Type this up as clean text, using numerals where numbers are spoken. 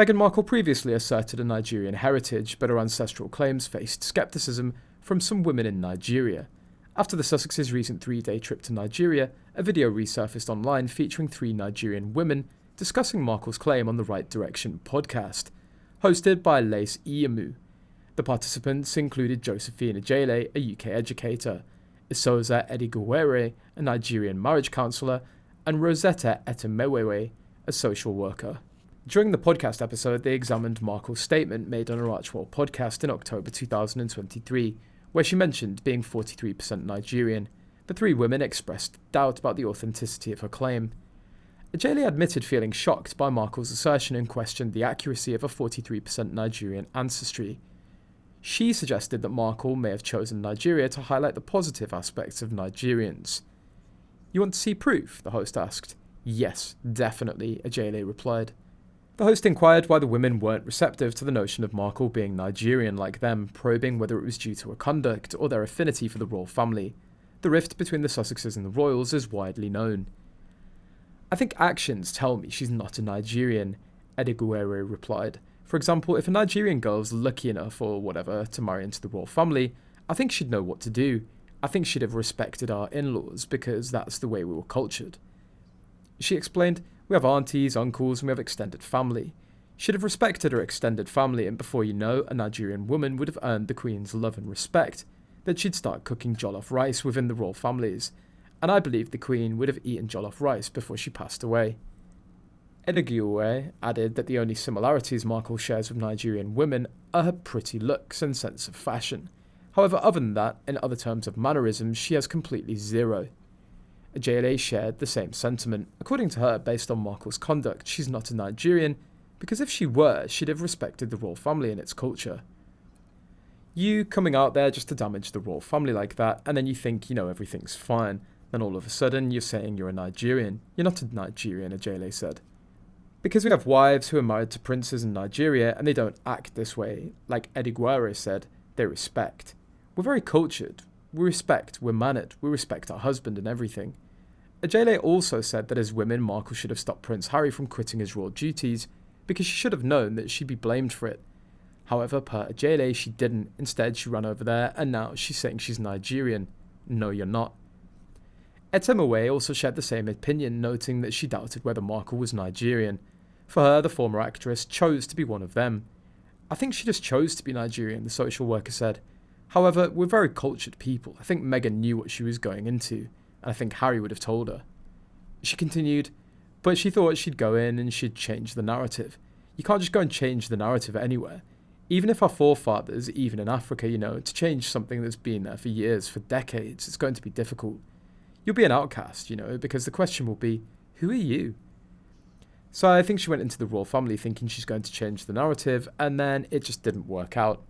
Meghan Markle previously asserted a Nigerian heritage, but her ancestral claims faced skepticism from some women in Nigeria. After the Sussex's recent 3-day trip to Nigeria, a video resurfaced online featuring 3 Nigerian women discussing Markle's claim on the Right Direction podcast, hosted by Lace Iyamu. The participants included Josephine Ejele, a UK educator, Esosa Edogiawere, a Nigerian marriage counsellor, and Rosetta Etemewei, a social worker. During the podcast episode, they examined Markle's statement made on her Archie podcast in October 2023, where she mentioned being 43% Nigerian. The 3 women expressed doubt about the authenticity of her claim. Ejele admitted feeling shocked by Markle's assertion and questioned the accuracy of a 43% Nigerian ancestry. She suggested that Markle may have chosen Nigeria to highlight the positive aspects of Nigerians. "You want to see proof?" the host asked. "Yes, definitely," Ejele replied. The host inquired why the women weren't receptive to the notion of Markle being Nigerian like them, probing whether it was due to her conduct or their affinity for the royal family. The rift between the Sussexes and the royals is widely known. "I think actions tell me she's not a Nigerian," Edogiawere replied. "For example, if a Nigerian girl's lucky enough or whatever to marry into the royal family, I think she'd know what to do. I think she'd have respected our in-laws because that's the way we were cultured." She explained, "We have aunties, uncles, and we have extended family. She'd have respected her extended family, and before you know, a Nigerian woman would have earned the Queen's love and respect, that she'd start cooking jollof rice within the royal families, and I believe the Queen would have eaten jollof rice before she passed away." Edogiawere added that the only similarities Markle shares with Nigerian women are her pretty looks and sense of fashion. However, other than that, in other terms of mannerisms, she has completely zero. Ejele shared the same sentiment. According to her, based on Markle's conduct, she's not a Nigerian, because if she were, she'd have respected the royal family and its culture. You coming out there just to damage the royal family like that, and then you think you know everything's fine, then all of a sudden you're saying you're a Nigerian. You're not a Nigerian, Ejele said. "Because we have wives who are married to princes in Nigeria, and they don't act this way. Like Edogiawere said, they respect. We're very cultured. We respect, we're mannered, we respect our husband and everything." Ejele also said that as women, Markle should have stopped Prince Harry from quitting his royal duties because she should have known that she'd be blamed for it. However, per Ejele, she didn't. Instead, she ran over there, and now she's saying she's Nigerian. No, you're not. Etemewei also shared the same opinion, noting that she doubted whether Markle was Nigerian. For her, the former actress chose to be one of them. "I think she just chose to be Nigerian," the social worker said. "However, we're very cultured people. I think Meghan knew what she was going into, and I think Harry would have told her." She continued, "But she thought she'd go in and she'd change the narrative. You can't just go and change the narrative anywhere. Even if our forefathers, even in Africa, to change something that's been there for years, for decades, it's going to be difficult. You'll be an outcast, because the question will be, who are you?" So I think she went into the royal family thinking she's going to change the narrative, and then it just didn't work out.